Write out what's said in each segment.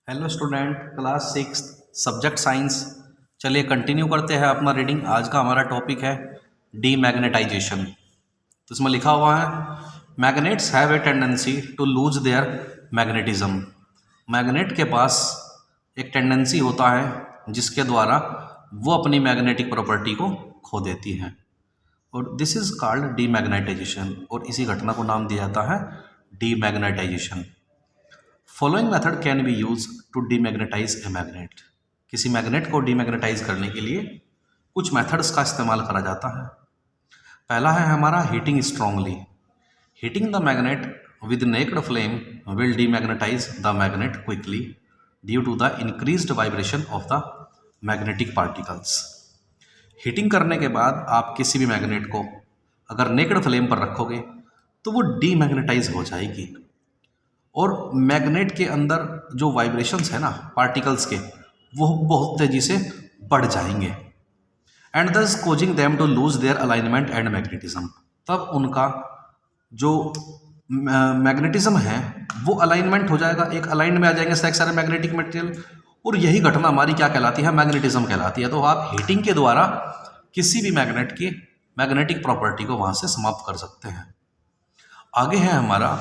Hello student, class 6 subject science. चलिए continue करते हैं अपना रीडिंग। आज का हमारा टॉपिक है डीमैग्नेटाइजेशन। तो इसमें लिखा हुआ है magnets have a tendency to lose their magnetism. Magnet के पास एक टेंडेंसी होता है जिसके द्वारा वो अपनी मैग्नेटिक प्रॉपर्टी को खो देती है, और दिस इज कॉल्ड डीमैग्नेटाइजेशन। और इसी घटना को नाम दिया जाता है demagnetization. Following method can be use to demagnetize a magnet. किसी मैग्नेट को डीमैग्नेटाइज करने के लिए कुछ मेथड्स का इस्तेमाल करा जाता है। पहला है हमारा heating strongly. Heating the magnet with naked flame will demagnetize the magnet quickly due to the increased vibration of the magnetic particles. Heating करने के बाद आप किसी भी मैग्नेट को अगर नेक्ड फ्लेम पर रखोगे तो वो डीमैग्नेटाइज हो जाएगी, और मैग्नेट के अंदर जो वाइब्रेशंस है ना पार्टिकल्स के, वो बहुत तेज़ी से बढ़ जाएंगे, and thus causing them to lose their alignment and magnetism. तब उनका जो मैग्नेटिज्म है वो अलाइनमेंट हो जाएगा, एक अलाइन में आ जाएंगे सारे मैग्नेटिक मटेरियल, और यही घटना हमारी क्या कहलाती है, मैग्नेटिज्म कहलाती है। तो आप हीटिंग के द्वारा किसी भी मैग्नेट की मैग्नेटिक प्रॉपर्टी को वहाँ से समाप्त कर सकते हैं। आगे है हमारा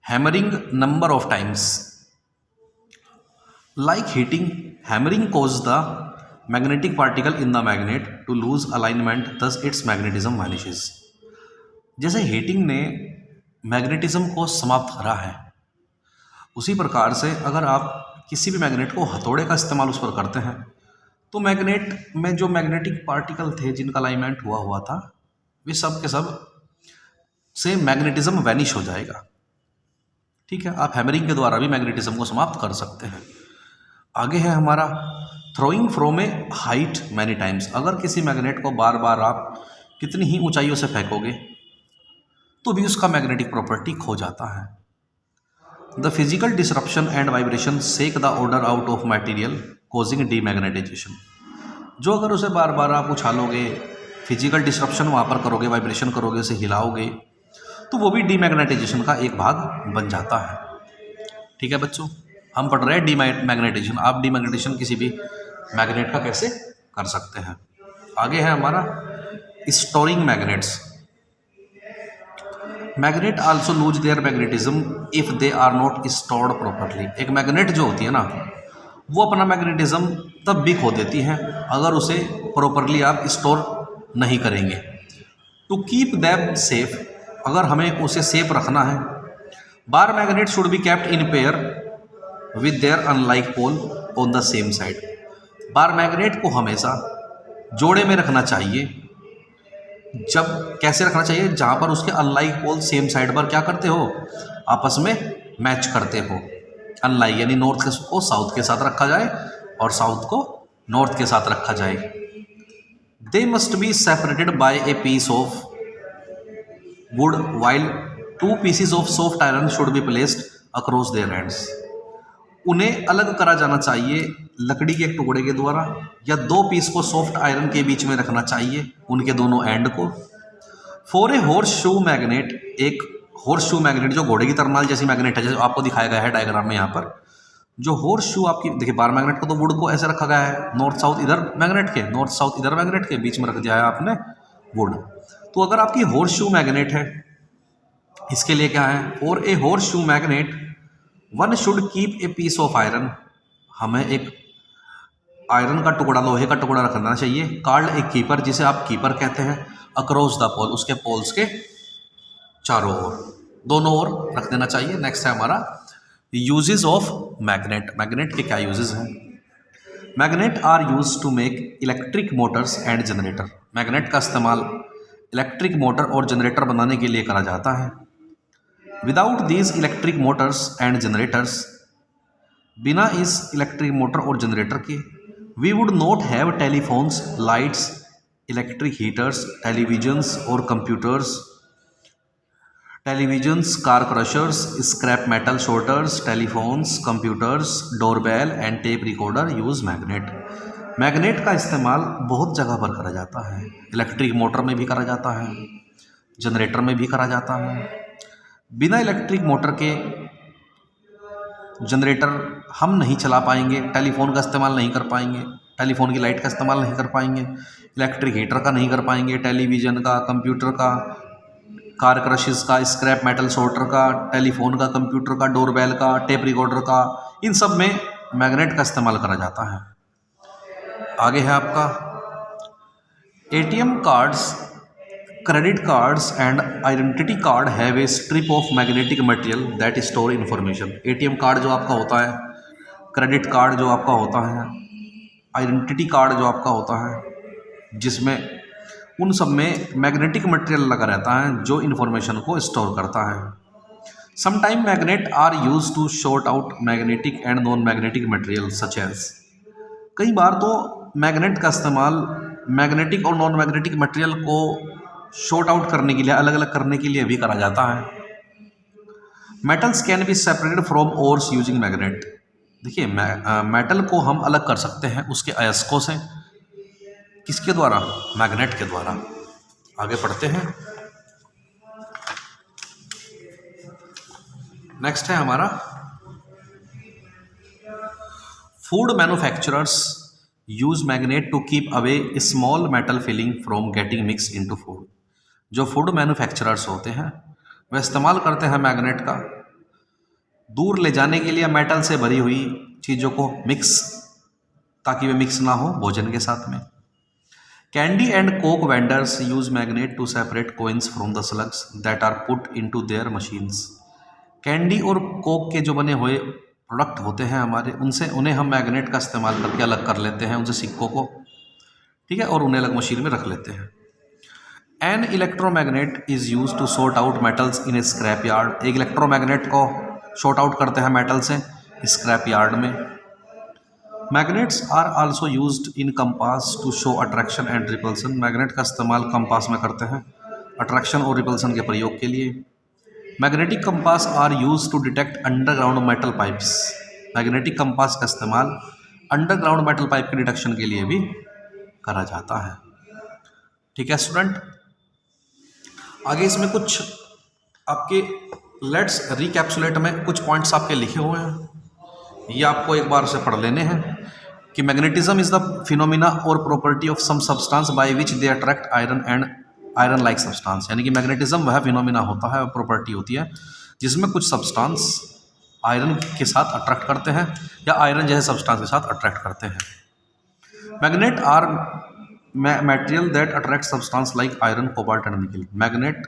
hammering number of times. Like heating, hammering cause the magnetic particle in the magnet to lose alignment, thus its magnetism vanishes. जैसे हीटिंग ने मैग्नेटिज्म को समाप्त करा है, उसी प्रकार से अगर आप किसी भी मैग्नेट को हथौड़े का इस्तेमाल उस पर करते हैं तो मैग्नेट में जो मैग्नेटिक पार्टिकल थे जिनका अलाइनमेंट हुआ था, वे सब के सब से मैग्नेटिज्म वैनिश हो जाएगा। ठीक है, आप हैमरिंग के द्वारा भी मैग्नेटिज्म को समाप्त कर सकते हैं। आगे है हमारा throwing from A height many times. अगर किसी मैग्नेट को बार बार आप कितनी ही ऊंचाइयों से फेंकोगे तो भी उसका मैग्नेटिक प्रॉपर्टी खो जाता है। The physical disruption and vibration shake the order out of material causing demagnetization. जो अगर उसे बार बार आप उछालोगे, फिजिकल डिसरप्शन वहाँ पर करोगे, वाइब्रेशन करोगे, उसे हिलाओगे, तो वो भी डीमैग्नेटाइजेशन का एक भाग बन जाता है। ठीक है बच्चों, हम पढ़ रहे हैं डीमैग्नेटाइजेशन। आप डीमैग्नेटाइजेशन किसी भी मैग्नेट का कैसे कर सकते हैं। आगे है हमारा storing magnets. Magnet also lose their magnetism if they are not stored properly. एक मैग्नेट जो होती है ना, वो अपना मैग्नेटिज्म तब भी खो देती है अगर उसे प्रॉपरली आप स्टोर नहीं करेंगे। टू कीप देम सेफ, अगर हमें उसे सेफ रखना है, bar magnet should be kept in pair with their unlike pole on the same side. Bar magnet को हमेशा जोड़े में रखना चाहिए। जब कैसे रखना चाहिए, जहाँ पर उसके अनलाइक पोल सेम साइड पर क्या करते हो, आपस में मैच करते हो। अनलाइक यानी नॉर्थ को साउथ के साथ रखा जाए और साउथ को नॉर्थ के साथ रखा जाए। They must be separated by a piece of wood while two pieces of soft iron should be placed across their ends। उन्हें अलग करा जाना चाहिए लकड़ी के एक टुकड़े के द्वारा, या दो पीस को सॉफ्ट आयरन के बीच में रखना चाहिए, उनके दोनों एंड को। For a horseshoe magnet, एक हॉर्स शू मैग्नेट जो घोड़े की तरमाल जैसी मैग्नेट है, जैसे आपको दिखाया गया है डायग्राम में यहाँ पर, जो हॉर्स शू आपकी देखिए, बार मैग्नेट को तो वुड को ऐसे रखा गया है, नॉर्थ साउथ इधर मैग्नेट के, नॉर्थ साउथ इधर मैग्नेट के, बीच में रख दिया है आपने वुड। तो अगर आपकी हॉर्स शू मैग्नेट है, इसके लिए क्या है, for a horseshoe magnet one should keep a piece of iron, हमें एक आयरन का टुकड़ा, लोहे का टुकड़ा रखना चाहिए, कॉल्ड ए कीपर, जिसे आप कीपर कहते हैं, अक्रॉस द पोल, उसके पोल्स के चारों ओर, दोनों ओर रख देना चाहिए। नेक्स्ट है हमारा यूजेस ऑफ मैग्नेट। मैग्नेट के क्या यूजेस हैं। Magnet are use to make electric motors and generator. Magnet का इस्तेमाल इलेक्ट्रिक मोटर और जनरेटर बनाने के लिए करा जाता है। Without these electric motors and generators, बिना इस इलेक्ट्रिक मोटर और जनरेटर के, we would not have telephones, lights, electric heaters, televisions और computers, televisions, car crushers, scrap metal sorters, telephones, computers, doorbell and tape recorder use magnet. Magnet का इस्तेमाल बहुत जगह पर करा जाता है। इलेक्ट्रिक मोटर में भी करा जाता है, जनरेटर में भी करा जाता है। बिना इलेक्ट्रिक मोटर के जनरेटर हम नहीं चला पाएंगे, टेलीफोन का इस्तेमाल नहीं कर पाएंगे, टेलीफोन की लाइट का इस्तेमाल नहीं कर पाएंगे, इलेक्ट्रिक हीटर का नहीं कर पाएंगे, टेलीविज़न का, कंप्यूटर का, कार क्रशेस का, स्क्रैप मेटल सॉर्टर का, टेलीफोन का, कंप्यूटर का, डोरबेल का, टेप रिकॉर्डर का, इन सब में मैग्नेट का इस्तेमाल करा जाता है। आगे है आपका ATM cards, credit cards and identity card have a strip of magnetic material that store information. ATM card जो आपका होता है, क्रेडिट कार्ड जो आपका होता है, आइडेंटिटी कार्ड जो आपका होता है, जिसमें उन सब में मैग्नेटिक मटेरियल लगा रहता है जो इन्फॉर्मेशन को स्टोर करता है। Sometime magnet are use to short out magnetic and non magnetic material such as. कई बार तो मैग्नेट का इस्तेमाल मैग्नेटिक और नॉन मैग्नेटिक मटेरियल को शॉर्ट आउट करने के लिए, अलग अलग करने के लिए भी करा जाता है। Metals can be separated from ores using magnet. देखिए मेटल को हम अलग कर सकते हैं उसके अयस्कों से, किसके द्वारा? मैग्नेट के द्वारा। आगे पढ़ते हैं। नेक्स्ट है हमारा food manufacturers use magnet to keep away small metal filling from getting mix into food. जो फूड मैन्युफैक्चरर्स होते हैं वह इस्तेमाल करते हैं मैग्नेट का दूर ले जाने के लिए मेटल से भरी हुई चीज़ों को मिक्स, ताकि वे मिक्स ना हो भोजन के साथ में। Candy and coke vendors use magnet to separate coins from the slugs that are put into their machines. Candy और कोक के जो बने हुए प्रोडक्ट होते हैं हमारे, उन्हें हम मैग्नेट का इस्तेमाल करके अलग कर लेते हैं, उनसे सिक्कों को, ठीक है, और उन्हें अलग मशीन में रख लेते हैं। An electromagnet is use to sort out metals in a scrap yard. एक इलेक्ट्रोमैग्नेट को शॉर्ट आउट करते हैं मेटल से स्क्रैप यार्ड में। Magnets are also used in compass to show attraction and repulsion. Magnet का इस्तेमाल कंपास में करते हैं अट्रैक्शन और रिपल्सन के प्रयोग के लिए। Magnetic compass are use to detect underground metal pipes. Magnetic compass का इस्तेमाल अंडरग्राउंड मेटल पाइप के डिटेक्शन के लिए भी करा जाता है। ठीक है स्टूडेंट, आगे इसमें कुछ आपके लेट्स रिकैप्सुलेट में कुछ पॉइंट्स आपके लिखे हुए हैं, ये आपको एक बार से पढ़ लेने हैं कि मैग्नेटिज्म इज द फिनोमिना और property of some substance by which they attract iron and iron like substance. यानी कि मैग्नेटिज्म वह फिनोमिना होता है, प्रॉपर्टी होती है जिसमें कुछ सब्सटेंस आयरन के साथ अट्रैक्ट करते हैं या आयरन जैसे सब्सटेंस के साथ अट्रैक्ट करते हैं। Magnet are material that attract substance like iron, cobalt and nickel. Magnet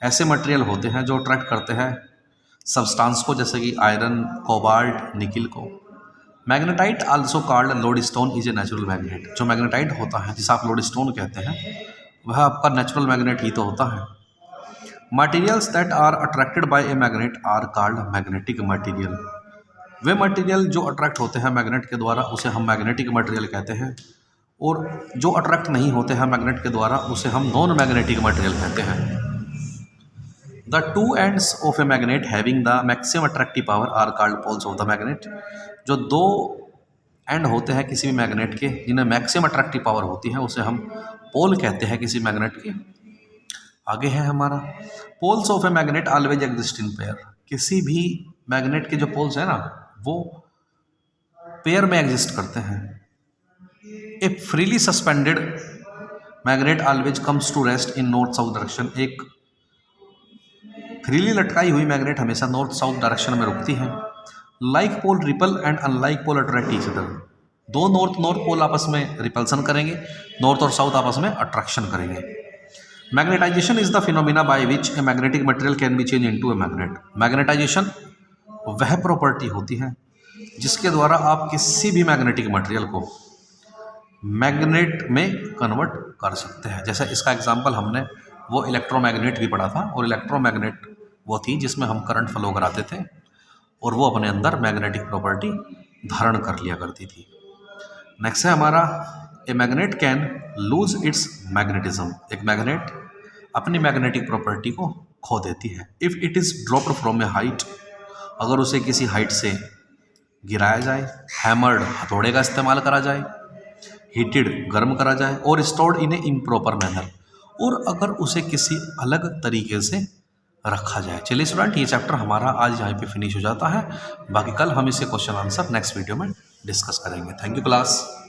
ऐसे मटेरियल होते हैं जो अट्रैक्ट करते हैं सब्सटेंस को, जैसे कि आयरन, कोबाल्ट, निकिल को। Magnetite also called lodestone is a natural magnet. जो मैग्नेटाइट होता है जिसे आप लोडस्टोन कहते हैं वह आपका नेचुरल मैग्नेट ही तो होता है। Materials that are attracted by a magnet are called magnetic material. वे मटेरियल जो अट्रैक्ट होते हैं मैग्नेट के द्वारा उसे हम मैग्नेटिक मटेरियल कहते हैं, और जो अट्रैक्ट नहीं होते हैं मैग्नेट के द्वारा उसे हम नॉन मैग्नेटिक मटेरियल कहते हैं। The two ends of a magnet having the maximum attractive power are called poles of the magnet. जो दो एंड होते हैं किसी भी मैग्नेट के जिन्हें मैक्सिमम अट्रैक्टिव पावर होती है उसे हम पोल कहते हैं किसी मैग्नेट के। आगे है हमारा poles of a magnet always exist in pair. किसी भी मैग्नेट के जो पोल्स हैं ना वो पेयर में एग्जिस्ट करते हैं। A freely suspended magnet always comes to rest in north south direction. एक फ्रीली लटकाई हुई मैग्नेट हमेशा नॉर्थ साउथ डायरेक्शन में रुकती है। Like pole repel and unlike pole attract each other. दो नॉर्थ पोल आपस में रिपल्सन करेंगे, नॉर्थ और साउथ आपस में अट्रैक्शन करेंगे। Magnetization is the phenomena by which a magnetic material can be change into a magnet. Magnetization वह property होती है जिसके द्वारा आप किसी भी मैग्नेटिक मटेरियल को मैग्नेट में कन्वर्ट कर सकते हैं। जैसे इसका एग्जांपल हमने वो इलेक्ट्रोमैग्नेट भी पढ़ा था, और इलेक्ट्रोमैग्नेट वो थी जिसमें हम करंट फ्लो कराते थे और वो अपने अंदर मैग्नेटिक प्रॉपर्टी धारण कर लिया करती थी। नेक्स्ट है हमारा a magnet can lose its magnetism. एक मैग्नेट अपनी मैग्नेटिक प्रॉपर्टी को खो देती है if it is dropped from A height. अगर उसे किसी हाइट से गिराया जाए, हैमर्ड हथौड़े का इस्तेमाल करा जाए, हीटेड गर्म करा जाए, और stored in A improper manner, और अगर उसे किसी अलग तरीके से रखा जाए। चलिए स्टूडेंट, ये चैप्टर हमारा आज यहाँ पे फिनिश हो जाता है। बाकी कल हम इसे क्वेश्चन आंसर नेक्स्ट वीडियो में डिस्कस करेंगे। Thank you class.